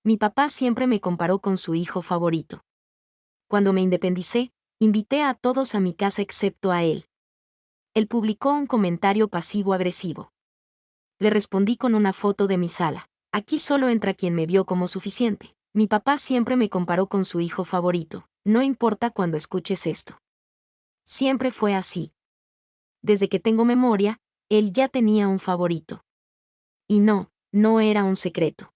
Mi papá siempre me comparó con su hijo favorito. Cuando me independicé, invité a todos a mi casa excepto a él. Él publicó un comentario pasivo-agresivo. Le respondí con una foto de mi sala. Aquí solo entra quien me vio como suficiente. Mi papá siempre me comparó con su hijo favorito. No importa cuando escuches esto. Siempre fue así. Desde que tengo memoria, él ya tenía un favorito. Y no era un secreto.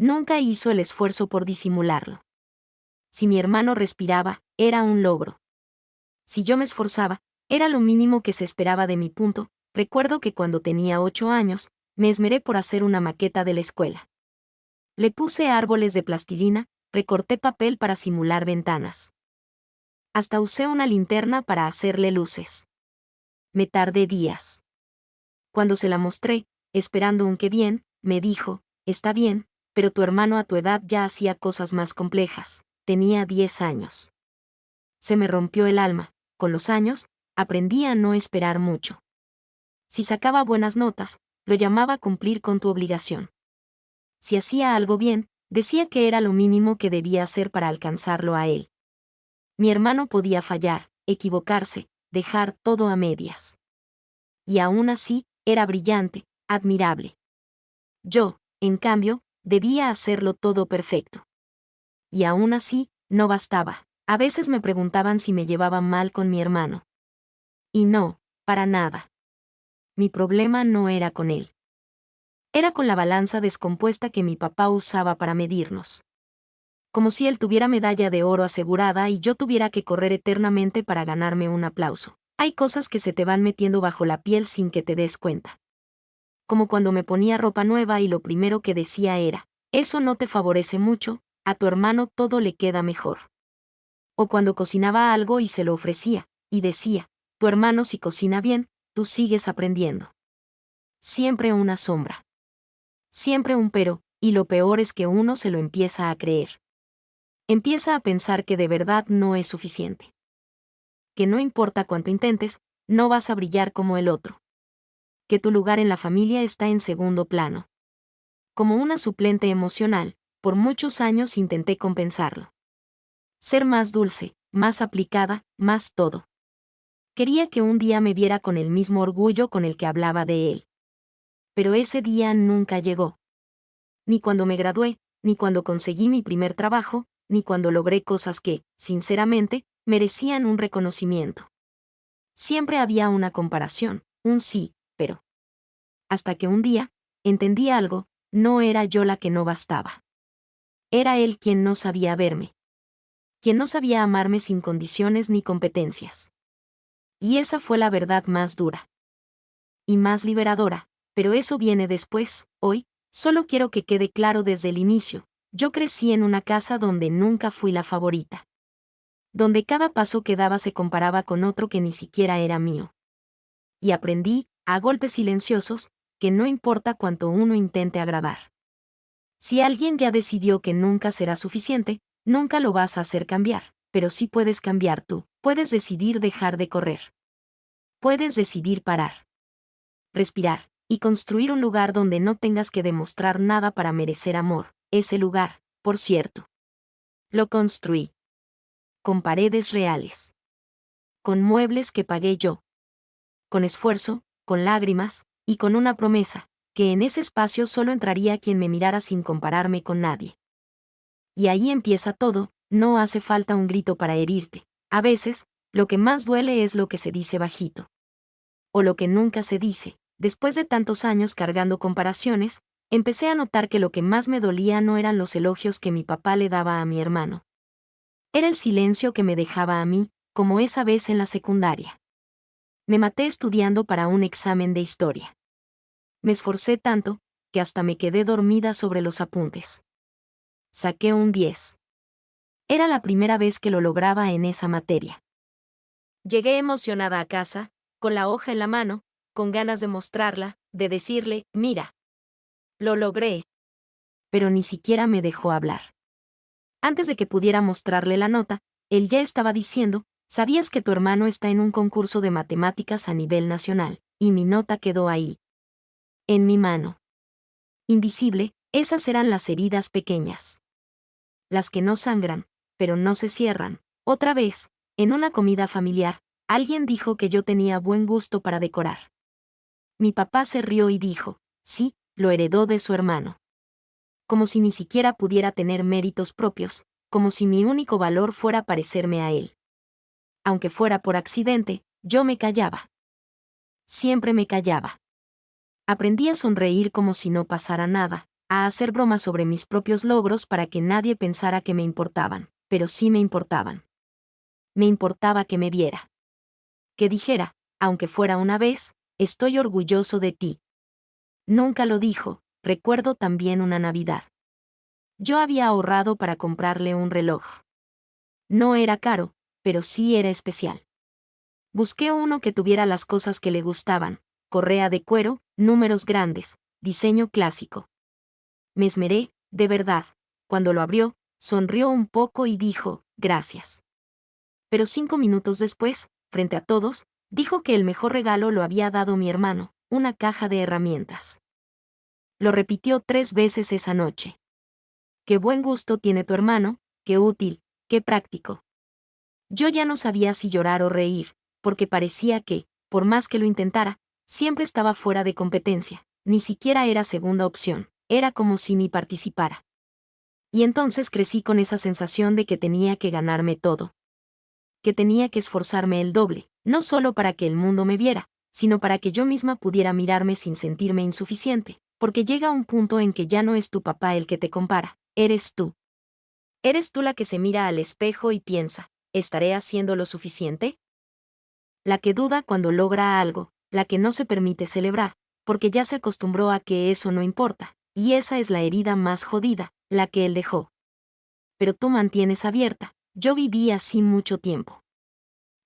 Nunca hizo el esfuerzo por disimularlo. Si mi hermano respiraba, era un logro. Si yo me esforzaba, era lo mínimo que se esperaba de mi punto. Recuerdo que cuando tenía 8 años, me esmeré por hacer una maqueta de la escuela. Le puse árboles de plastilina, recorté papel para simular ventanas. Hasta usé una linterna para hacerle luces. Me tardé días. Cuando se la mostré, esperando un qué bien, me dijo, está bien, pero tu hermano a tu edad ya hacía cosas más complejas. Tenía 10 años. Se me rompió el alma. Con los años, aprendí a no esperar mucho. Si sacaba buenas notas, lo llamaba cumplir con tu obligación. Si hacía algo bien, decía que era lo mínimo que debía hacer para alcanzarlo a él. Mi hermano podía fallar, equivocarse, dejar todo a medias. Y aún así, era brillante, admirable. Yo, en cambio, debía hacerlo todo perfecto. Y aún así, no bastaba. A veces me preguntaban si me llevaba mal con mi hermano. Y no, para nada. Mi problema no era con él. Era con la balanza descompuesta que mi papá usaba para medirnos. Como si él tuviera medalla de oro asegurada y yo tuviera que correr eternamente para ganarme un aplauso. Hay cosas que se te van metiendo bajo la piel sin que te des cuenta. Como cuando me ponía ropa nueva y lo primero que decía era, eso no te favorece mucho, a tu hermano todo le queda mejor. O cuando cocinaba algo y se lo ofrecía, y decía, tu hermano si cocina bien, tú sigues aprendiendo. Siempre una sombra. Siempre un pero, y lo peor es que uno se lo empieza a creer. Empieza a pensar que de verdad no es suficiente. Que no importa cuánto intentes, no vas a brillar como el otro. Que tu lugar en la familia está en segundo plano. Como una suplente emocional, por muchos años intenté compensarlo. Ser más dulce, más aplicada, más todo. Quería que un día me viera con el mismo orgullo con el que hablaba de él. Pero ese día nunca llegó. Ni cuando me gradué, ni cuando conseguí mi primer trabajo, ni cuando logré cosas que, sinceramente, merecían un reconocimiento. Siempre había una comparación, un sí, pero. Hasta que un día, entendí algo, no era yo la que no bastaba. Era él quien no sabía verme. Quien no sabía amarme sin condiciones ni competencias. Y esa fue la verdad más dura. Y más liberadora, pero eso viene después. Hoy, solo quiero que quede claro desde el inicio, yo crecí en una casa donde nunca fui la favorita. Donde cada paso que daba se comparaba con otro que ni siquiera era mío. Y aprendí, a golpes silenciosos, que no importa cuánto uno intente agradar. Si alguien ya decidió que nunca será suficiente, nunca lo vas a hacer cambiar, pero sí puedes cambiar tú, puedes decidir dejar de correr. Puedes decidir parar. Respirar, y construir un lugar donde no tengas que demostrar nada para merecer amor. Ese lugar, por cierto. Lo construí. Con paredes reales. Con muebles que pagué yo. Con esfuerzo, con lágrimas, y con una promesa, que en ese espacio solo entraría quien me mirara sin compararme con nadie. Y ahí empieza todo, no hace falta un grito para herirte. A veces, lo que más duele es lo que se dice bajito. O lo que nunca se dice. Después de tantos años cargando comparaciones, empecé a notar que lo que más me dolía no eran los elogios que mi papá le daba a mi hermano. Era el silencio que me dejaba a mí, como esa vez en la secundaria. Me maté estudiando para un examen de historia. Me esforcé tanto, que hasta me quedé dormida sobre los apuntes. Saqué un 10. Era la primera vez que lo lograba en esa materia. Llegué emocionada a casa, con la hoja en la mano, con ganas de mostrarla, de decirle, mira. Lo logré. Pero ni siquiera me dejó hablar. Antes de que pudiera mostrarle la nota, él ya estaba diciendo, ¿sabías que tu hermano está en un concurso de matemáticas a nivel nacional? Y mi nota quedó ahí. En mi mano. Invisible, Esas eran las heridas pequeñas. Las que no sangran, pero no se cierran. Otra vez, en una comida familiar, alguien dijo que yo tenía buen gusto para decorar. Mi papá se rió y dijo, sí, lo heredó de su hermano. Como si ni siquiera pudiera tener méritos propios, como si mi único valor fuera parecerme a él. Aunque fuera por accidente, yo me callaba. Siempre me callaba. Aprendí a sonreír como si no pasara nada, a hacer bromas sobre mis propios logros para que nadie pensara que me importaban, pero sí me importaban. Me importaba que me viera. Que dijera, aunque fuera una vez, estoy orgulloso de ti. Nunca lo dijo, recuerdo también una Navidad. Yo había ahorrado para comprarle un reloj. No era caro, pero sí era especial. Busqué uno que tuviera las cosas que le gustaban, correa de cuero, números grandes, diseño clásico. Me esmeré, de verdad. Cuando lo abrió, sonrió un poco y dijo, gracias. Pero 5 minutos después, frente a todos, dijo que el mejor regalo lo había dado mi hermano, una caja de herramientas. Lo repitió 3 veces esa noche. Qué buen gusto tiene tu hermano, qué útil, qué práctico. Yo ya no sabía si llorar o reír, porque parecía que, por más que lo intentara, siempre estaba fuera de competencia, ni siquiera era segunda opción, era como si ni participara. Y entonces crecí con esa sensación de que tenía que ganarme todo. Que tenía que esforzarme el doble, no solo para que el mundo me viera, sino para que yo misma pudiera mirarme sin sentirme insuficiente, porque llega un punto en que ya no es tu papá el que te compara, eres tú. Eres tú la que se mira al espejo y piensa, ¿estaré haciendo lo suficiente? La que duda cuando logra algo, la que no se permite celebrar, porque ya se acostumbró a que eso no importa, y esa es la herida más jodida, la que él dejó. Pero tú mantienes abierta, yo viví así mucho tiempo.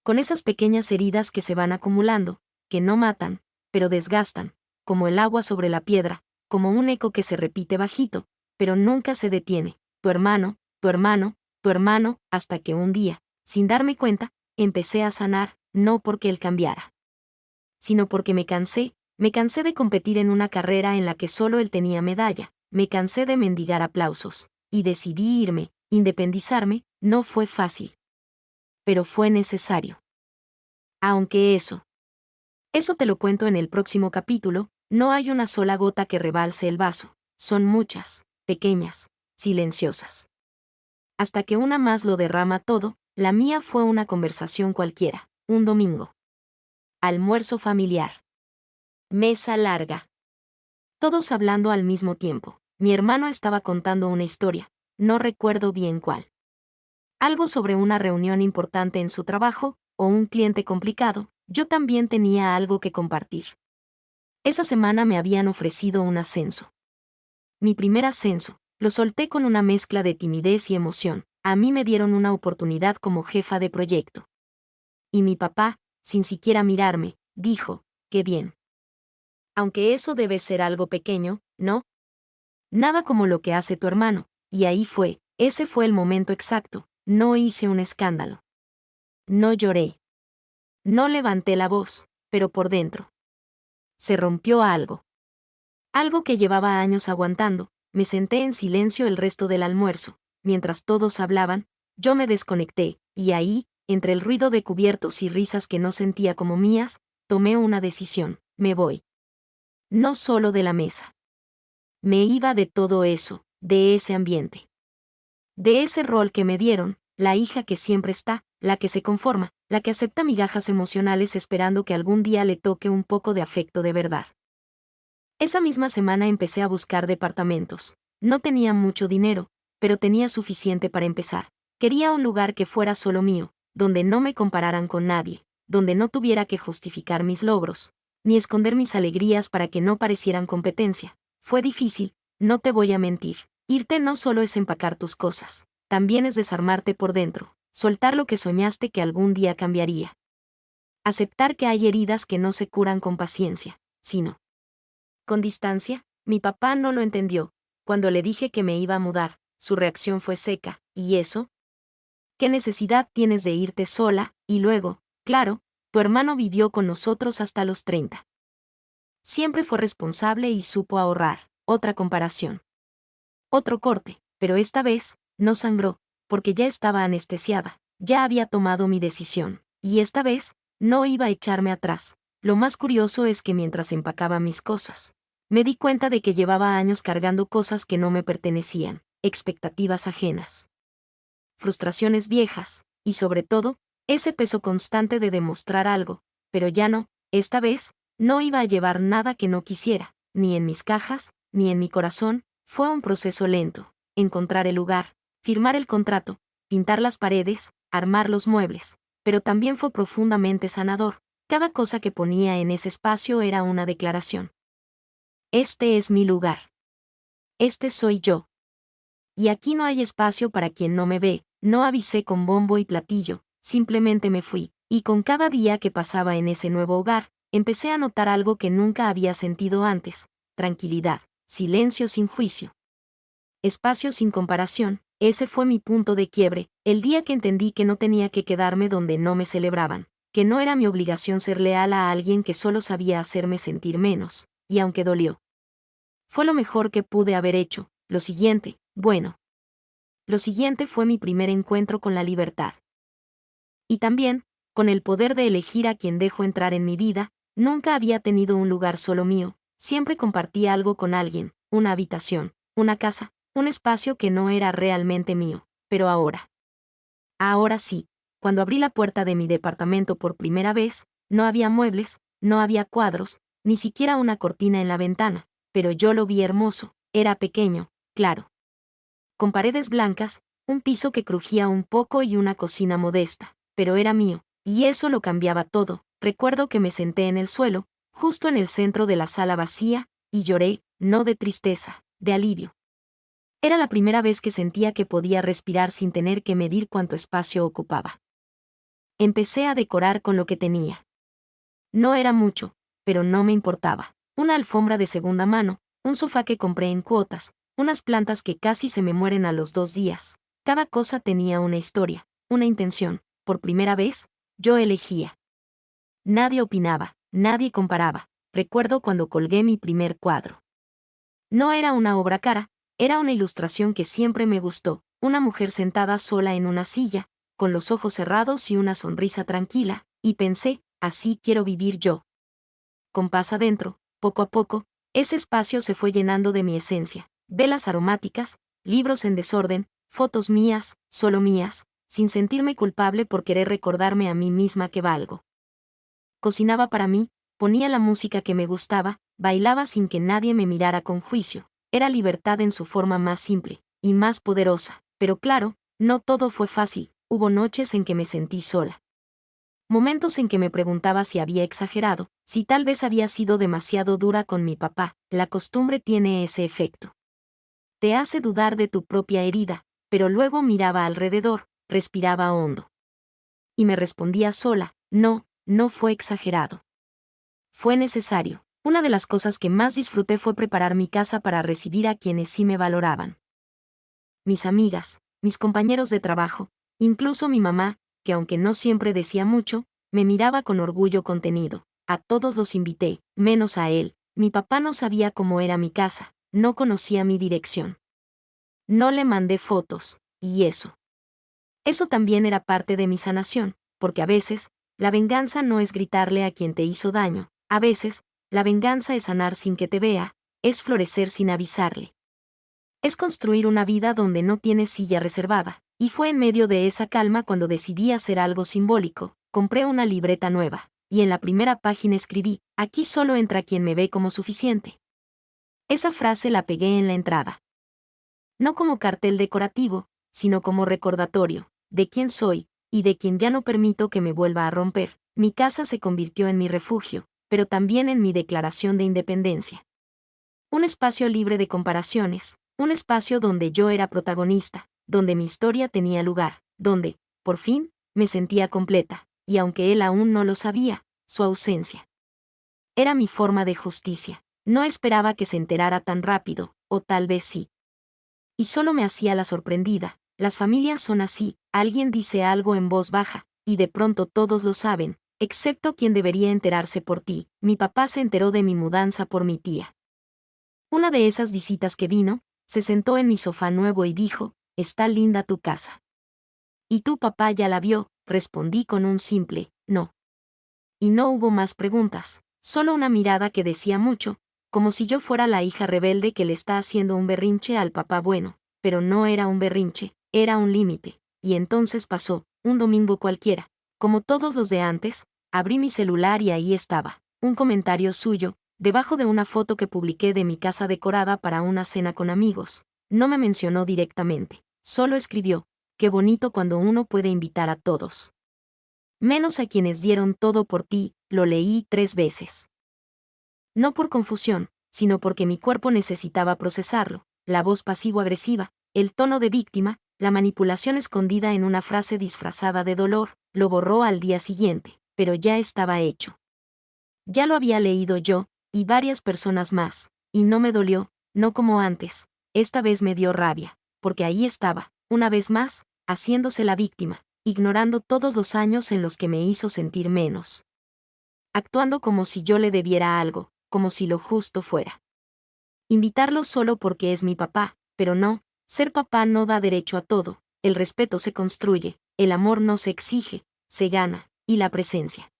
Con esas pequeñas heridas que se van acumulando, que no matan, pero desgastan, como el agua sobre la piedra, como un eco que se repite bajito, pero nunca se detiene, tu hermano, tu hermano, tu hermano, hasta que un día, sin darme cuenta, empecé a sanar, no porque él cambiara, sino porque me cansé de competir en una carrera en la que solo él tenía medalla, me cansé de mendigar aplausos, y decidí irme, independizarme, no fue fácil. Pero fue necesario. Aunque eso te lo cuento en el próximo capítulo, no hay una sola gota que rebalse el vaso, son muchas, pequeñas, silenciosas. Hasta que una más lo derrama todo, la mía fue una conversación cualquiera, un domingo. Almuerzo familiar. Mesa larga. Todos hablando al mismo tiempo. Mi hermano estaba contando una historia, no recuerdo bien cuál. Algo sobre una reunión importante en su trabajo, o un cliente complicado, yo también tenía algo que compartir. Esa semana me habían ofrecido un ascenso. Mi primer ascenso, lo solté con una mezcla de timidez y emoción, a mí me dieron una oportunidad como jefa de proyecto. Y mi papá, sin siquiera mirarme, dijo, qué bien. Aunque eso debe ser algo pequeño, ¿no? Nada como lo que hace tu hermano, y ahí fue, ese fue el momento exacto, no hice un escándalo. No lloré. No levanté la voz, pero por dentro. Se rompió algo. Algo que llevaba años aguantando, me senté en silencio el resto del almuerzo, mientras todos hablaban, yo me desconecté, y ahí, entre el ruido de cubiertos y risas que no sentía como mías, tomé una decisión, me voy. No solo de la mesa. Me iba de todo eso, de ese ambiente. De ese rol que me dieron, la hija que siempre está, la que se conforma, la que acepta migajas emocionales esperando que algún día le toque un poco de afecto de verdad. Esa misma semana empecé a buscar departamentos. No tenía mucho dinero, pero tenía suficiente para empezar. Quería un lugar que fuera solo mío, donde no me compararan con nadie, donde no tuviera que justificar mis logros, ni esconder mis alegrías para que no parecieran competencia. Fue difícil, no te voy a mentir. Irte no solo es empacar tus cosas, también es desarmarte por dentro, soltar lo que soñaste que algún día cambiaría. Aceptar que hay heridas que no se curan con paciencia, sino con distancia. Mi papá no lo entendió. Cuando le dije que me iba a mudar, su reacción fue seca. ¿Y eso? ¿Qué necesidad tienes de irte sola? Y luego, claro, tu hermano vivió con nosotros hasta los 30. Siempre fue responsable y supo ahorrar. Otra comparación. Otro corte, pero esta vez, no sangró, porque ya estaba anestesiada, ya había tomado mi decisión, y esta vez, no iba a echarme atrás. Lo más curioso es que mientras empacaba mis cosas, me di cuenta de que llevaba años cargando cosas que no me pertenecían, expectativas ajenas, frustraciones viejas, y sobre todo, ese peso constante de demostrar algo, pero ya no, esta vez, no iba a llevar nada que no quisiera, ni en mis cajas, ni en mi corazón. Fue un proceso lento, encontrar el lugar, firmar el contrato, pintar las paredes, armar los muebles, pero también fue profundamente sanador. Cada cosa que ponía en ese espacio era una declaración. Este es mi lugar. Este soy yo. Y aquí no hay espacio para quien no me ve. No avisé con bombo y platillo, simplemente me fui, y con cada día que pasaba en ese nuevo hogar, empecé a notar algo que nunca había sentido antes: tranquilidad, silencio sin juicio, espacio sin comparación. Ese fue mi punto de quiebre, el día que entendí que no tenía que quedarme donde no me celebraban, que no era mi obligación ser leal a alguien que solo sabía hacerme sentir menos, y aunque dolió, fue lo mejor que pude haber hecho. Lo siguiente fue mi primer encuentro con la libertad. Y también, con el poder de elegir a quien dejo entrar en mi vida. Nunca había tenido un lugar solo mío, siempre compartía algo con alguien, una habitación, una casa, un espacio que no era realmente mío, pero ahora sí, cuando abrí la puerta de mi departamento por primera vez, no había muebles, no había cuadros, ni siquiera una cortina en la ventana, pero yo lo vi hermoso. Era pequeño, claro, con paredes blancas, un piso que crujía un poco y una cocina modesta, pero era mío, y eso lo cambiaba todo. Recuerdo que me senté en el suelo, justo en el centro de la sala vacía, y lloré, no de tristeza, de alivio. Era la primera vez que sentía que podía respirar sin tener que medir cuánto espacio ocupaba. Empecé a decorar con lo que tenía. No era mucho, pero no me importaba. Una alfombra de segunda mano, un sofá que compré en cuotas, unas plantas que casi se me mueren a los 2 días. Cada cosa tenía una historia, una intención. Por primera vez, yo elegía. Nadie opinaba, nadie comparaba. Recuerdo cuando colgué mi primer cuadro. No era una obra cara, era una ilustración que siempre me gustó, una mujer sentada sola en una silla, con los ojos cerrados y una sonrisa tranquila, y pensé, así quiero vivir yo. Con paz adentro, poco a poco, ese espacio se fue llenando de mi esencia, velas aromáticas, libros en desorden, fotos mías, solo mías, sin sentirme culpable por querer recordarme a mí misma que valgo. Cocinaba para mí, ponía la música que me gustaba, bailaba sin que nadie me mirara con juicio. Era libertad en su forma más simple, y más poderosa. Pero claro, no todo fue fácil. Hubo noches en que me sentí sola. Momentos en que me preguntaba si había exagerado, si tal vez había sido demasiado dura con mi papá. La costumbre tiene ese efecto. Te hace dudar de tu propia herida, pero luego miraba alrededor, respiraba hondo. Y me respondía sola, no fue exagerado. Fue necesario. Una de las cosas que más disfruté fue preparar mi casa para recibir a quienes sí me valoraban. Mis amigas, mis compañeros de trabajo, incluso mi mamá, que aunque no siempre decía mucho, me miraba con orgullo contenido. A todos los invité, menos a él. Mi papá no sabía cómo era mi casa, no conocía mi dirección. No le mandé fotos, y eso. Eso también era parte de mi sanación, porque a veces, la venganza no es gritarle a quien te hizo daño, a veces, la venganza es sanar sin que te vea, es florecer sin avisarle. Es construir una vida donde no tienes silla reservada, y fue en medio de esa calma cuando decidí hacer algo simbólico. Compré una libreta nueva, y en la primera página escribí, aquí solo entra quien me ve como suficiente. Esa frase la pegué en la entrada. No como cartel decorativo, sino como recordatorio de quién soy, y de quien ya no permito que me vuelva a romper. Mi casa se convirtió en mi refugio, pero también en mi declaración de independencia. Un espacio libre de comparaciones, un espacio donde yo era protagonista, donde mi historia tenía lugar, donde, por fin, me sentía completa, y aunque él aún no lo sabía, su ausencia era mi forma de justicia. No esperaba que se enterara tan rápido, o tal vez sí. Y solo me hacía la sorprendida. Las familias son así, alguien dice algo en voz baja, y de pronto todos lo saben, excepto quien debería enterarse por ti. Mi papá se enteró de mi mudanza por mi tía. Una de esas visitas que vino, Se sentó en mi sofá nuevo y dijo, «Está linda tu casa». «¿Y tu papá ya la vio?», respondí con un simple, «no». Y no hubo más preguntas, solo una mirada que decía mucho, como si yo fuera la hija rebelde que le está haciendo un berrinche al papá bueno, pero no era un berrinche, era un límite. Y entonces pasó, un domingo cualquiera, como todos los de antes, abrí mi celular y ahí estaba, un comentario suyo, debajo de una foto que publiqué de mi casa decorada para una cena con amigos. No me mencionó directamente, solo escribió, «Qué bonito cuando uno puede invitar a todos. Menos a quienes dieron todo por ti», lo leí 3 veces. No por confusión, sino porque mi cuerpo necesitaba procesarlo, la voz pasivo-agresiva, el tono de víctima, la manipulación escondida en una frase disfrazada de dolor, lo borró al día siguiente, pero ya estaba hecho. Ya lo había leído yo, y varias personas más, y no me dolió, no como antes, esta vez me dio rabia, porque ahí estaba, una vez más, haciéndose la víctima, ignorando todos los años en los que me hizo sentir menos. Actuando como si yo le debiera algo, como si lo justo fuera invitarlo solo porque es mi papá, pero no, ser papá no da derecho a todo, el respeto se construye, el amor no se exige, se gana, y la presencia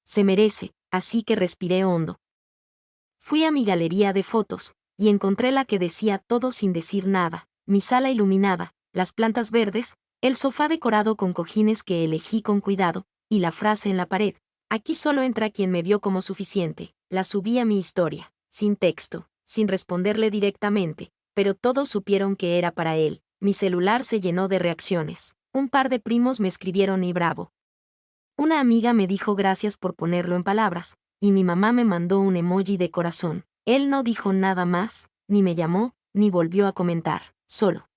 se merece, así que respiré hondo. Fui a mi galería de fotos, y encontré la que decía todo sin decir nada, mi sala iluminada, las plantas verdes, el sofá decorado con cojines que elegí con cuidado, y la frase en la pared, «Aquí solo entra quien me vio como suficiente». La subí a mi historia, sin texto, sin responderle directamente, pero todos supieron que era para él. Mi celular se llenó de reacciones. Un par de primos me escribieron y bravo. Una amiga me dijo gracias por ponerlo en palabras, y mi mamá me mandó un emoji de corazón. Él no dijo nada más, ni me llamó, ni volvió a comentar, solo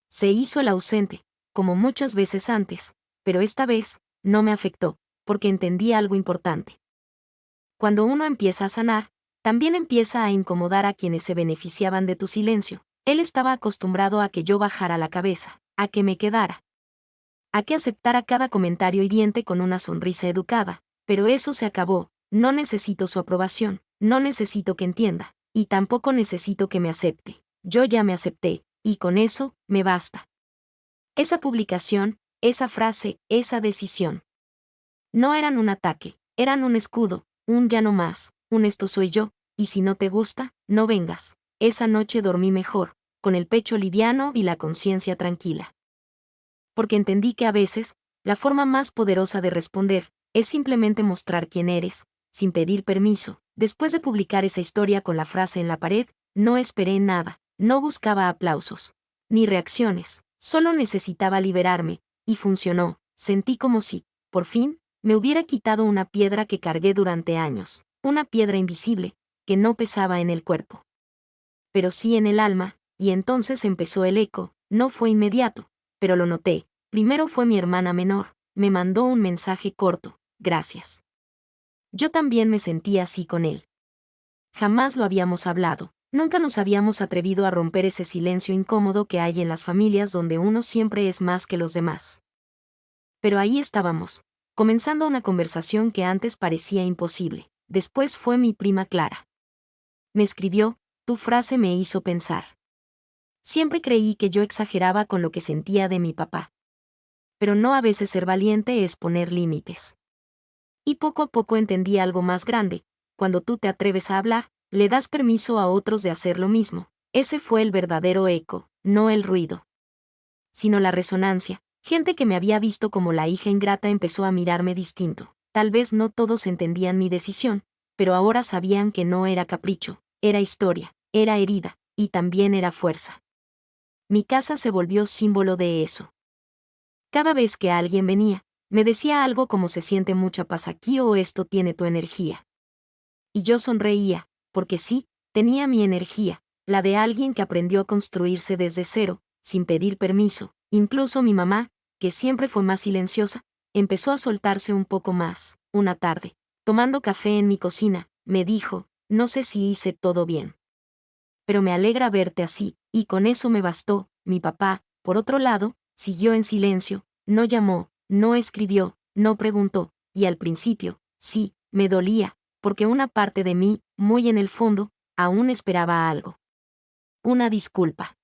se hizo el ausente, como muchas veces antes, pero esta vez, no me afectó, porque entendí algo importante. Cuando uno empieza a sanar, también empieza a incomodar a quienes se beneficiaban de tu silencio. Él estaba acostumbrado a que yo bajara la cabeza, a que me quedara, a que aceptara cada comentario hiriente con una sonrisa educada, pero eso se acabó, no necesito su aprobación, no necesito que entienda, y tampoco necesito que me acepte. Yo ya me acepté, y con eso, me basta. Esa publicación, esa frase, esa decisión. No eran un ataque, eran un escudo, un ya no más, un esto soy yo, y si no te gusta, no vengas. Esa noche dormí mejor, con el pecho liviano y la conciencia tranquila. Porque entendí que a veces, la forma más poderosa de responder, es simplemente mostrar quién eres, sin pedir permiso. Después de publicar esa historia con la frase en la pared, no esperé nada, no buscaba aplausos, ni reacciones, solo necesitaba liberarme, y funcionó. Sentí como si, por fin, me hubiera quitado una piedra que cargué durante años, una piedra invisible, que no pesaba en el cuerpo, pero sí en el alma, y entonces empezó el eco. No fue inmediato, pero lo noté. Primero fue mi hermana menor, me mandó un mensaje corto, «Gracias». Yo también me sentí así con él. Jamás lo habíamos hablado, nunca nos habíamos atrevido a romper ese silencio incómodo que hay en las familias donde uno siempre es más que los demás. Pero ahí estábamos, comenzando una conversación que antes parecía imposible. Después fue mi prima Clara. Me escribió, «Tu frase me hizo pensar. Siempre creí que yo exageraba con lo que sentía de mi papá. Pero no, a veces ser valiente es poner límites». Y poco a poco entendí algo más grande. Cuando tú te atreves a hablar, le das permiso a otros de hacer lo mismo. Ese fue el verdadero eco, no el ruido, sino la resonancia. Gente que me había visto como la hija ingrata empezó a mirarme distinto. Tal vez no todos entendían mi decisión, pero ahora sabían que no era capricho, era historia, era herida, y también era fuerza. Mi casa se volvió símbolo de eso. Cada vez que alguien venía, me decía algo como «se siente mucha paz aquí» o «esto tiene tu energía». Y yo sonreía, porque sí, tenía mi energía, la de alguien que aprendió a construirse desde cero, sin pedir permiso. Incluso mi mamá, que siempre fue más silenciosa, empezó a soltarse un poco más. Una tarde, tomando café en mi cocina, me dijo, «No sé si hice todo bien, pero me alegra verte así», y con eso me bastó. Mi papá, por otro lado, siguió en silencio, no llamó, no escribió, no preguntó, y al principio, sí, me dolía, porque una parte de mí, muy en el fondo, aún esperaba algo. Una disculpa.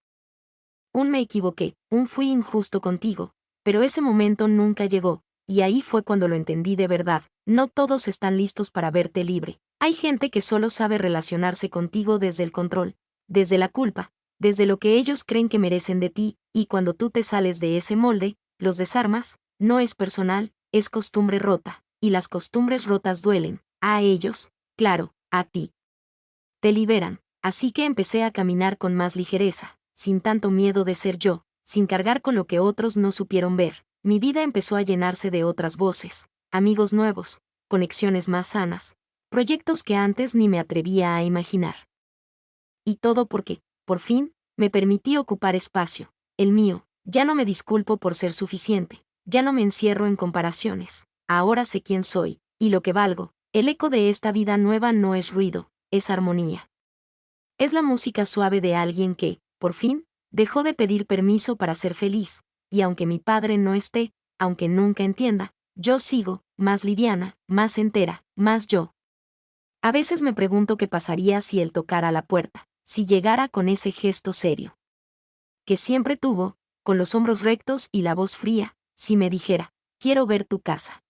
Me equivoqué, fui injusto contigo, pero ese momento nunca llegó, y ahí fue cuando lo entendí de verdad. No todos están listos para verte libre. Hay gente que solo sabe relacionarse contigo desde el control, desde la culpa, desde lo que ellos creen que merecen de ti, y cuando tú te sales de ese molde, los desarmas. No es personal, es costumbre rota, y las costumbres rotas duelen, a ellos, claro, a ti. Te liberan, así que empecé a caminar con más ligereza, sin tanto miedo de ser yo, sin cargar con lo que otros no supieron ver. Mi vida empezó a llenarse de otras voces, amigos nuevos, conexiones más sanas, proyectos que antes ni me atrevía a imaginar. Y todo porque, por fin, me permití ocupar espacio, el mío. Ya no me disculpo por ser suficiente, ya no me encierro en comparaciones. Ahora sé quién soy, y lo que valgo. El eco de esta vida nueva no es ruido, es armonía. Es la música suave de alguien que, por fin, dejó de pedir permiso para ser feliz, y aunque mi padre no esté, aunque nunca entienda, yo sigo, más liviana, más entera, más yo. A veces me pregunto qué pasaría si él tocara la puerta, si llegara con ese gesto serio que siempre tuvo, con los hombros rectos y la voz fría, si me dijera, quiero ver tu casa.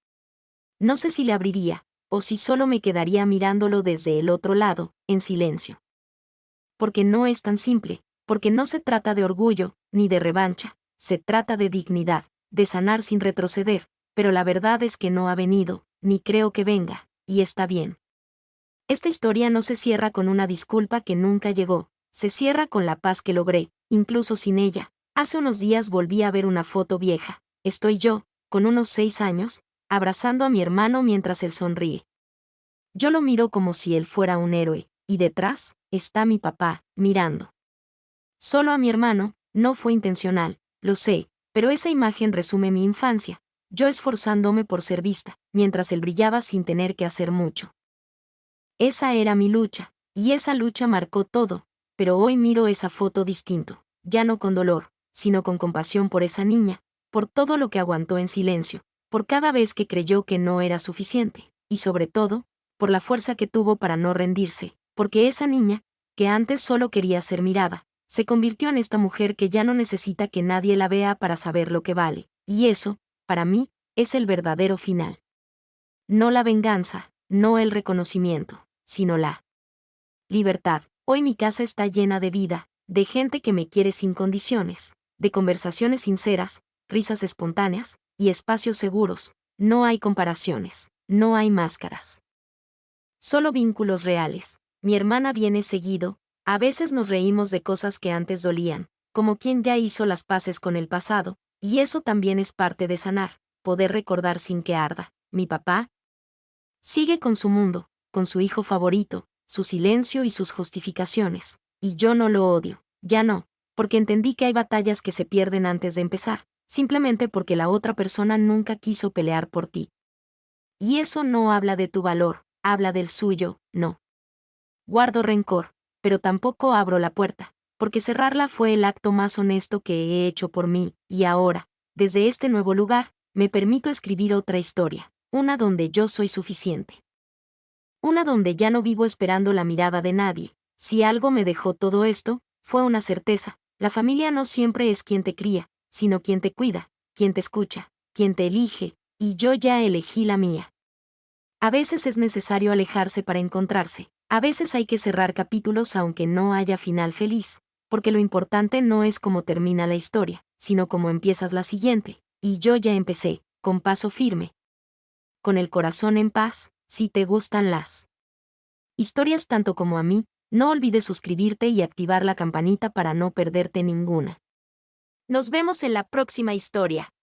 No sé si le abriría, o si solo me quedaría mirándolo desde el otro lado, en silencio. Porque no es tan simple, porque no se trata de orgullo, ni de revancha, se trata de dignidad, de sanar sin retroceder, pero la verdad es que no ha venido, ni creo que venga, y está bien. Esta historia no se cierra con una disculpa que nunca llegó, se cierra con la paz que logré, incluso sin ella. Hace unos días volví a ver una foto vieja. Estoy yo, con unos 6 años, abrazando a mi hermano mientras él sonríe. Yo lo miro como si él fuera un héroe, y detrás, está mi papá, mirando. Solo a mi hermano, no fue intencional, lo sé, pero esa imagen resume mi infancia, yo esforzándome por ser vista, mientras él brillaba sin tener que hacer mucho. Esa era mi lucha, y esa lucha marcó todo, pero hoy miro esa foto distinto, ya no con dolor, sino con compasión por esa niña, por todo lo que aguantó en silencio, por cada vez que creyó que no era suficiente, y sobre todo, por la fuerza que tuvo para no rendirse, porque esa niña, que antes solo quería ser mirada, se convirtió en esta mujer que ya no necesita que nadie la vea para saber lo que vale, y eso, para mí, es el verdadero final. No la venganza, no el reconocimiento, sino la libertad. Hoy mi casa está llena de vida, de gente que me quiere sin condiciones, de conversaciones sinceras, risas espontáneas, y espacios seguros. No hay comparaciones, no hay máscaras. Solo vínculos reales. Mi hermana viene seguido, a veces nos reímos de cosas que antes dolían, como quien ya hizo las paces con el pasado, y eso también es parte de sanar, poder recordar sin que arda. Mi papá sigue con su mundo, con su hijo favorito, su silencio y sus justificaciones, y yo no lo odio, ya no, porque entendí que hay batallas que se pierden antes de empezar, simplemente porque la otra persona nunca quiso pelear por ti. Y eso no habla de tu valor, habla del suyo, no. Guardo rencor, pero tampoco abro la puerta, porque cerrarla fue el acto más honesto que he hecho por mí, y ahora, desde este nuevo lugar, me permito escribir otra historia, una donde yo soy suficiente. Una donde ya no vivo esperando la mirada de nadie. Si algo me dejó todo esto, fue una certeza. La familia no siempre es quien te cría, sino quien te cuida, quien te escucha, quien te elige, y yo ya elegí la mía. A veces es necesario alejarse para encontrarse. A veces hay que cerrar capítulos aunque no haya final feliz, porque lo importante no es cómo termina la historia, sino cómo empiezas la siguiente. Y yo ya empecé, con paso firme. Con el corazón en paz. Si te gustan las historias tanto como a mí, no olvides suscribirte y activar la campanita para no perderte ninguna. Nos vemos en la próxima historia.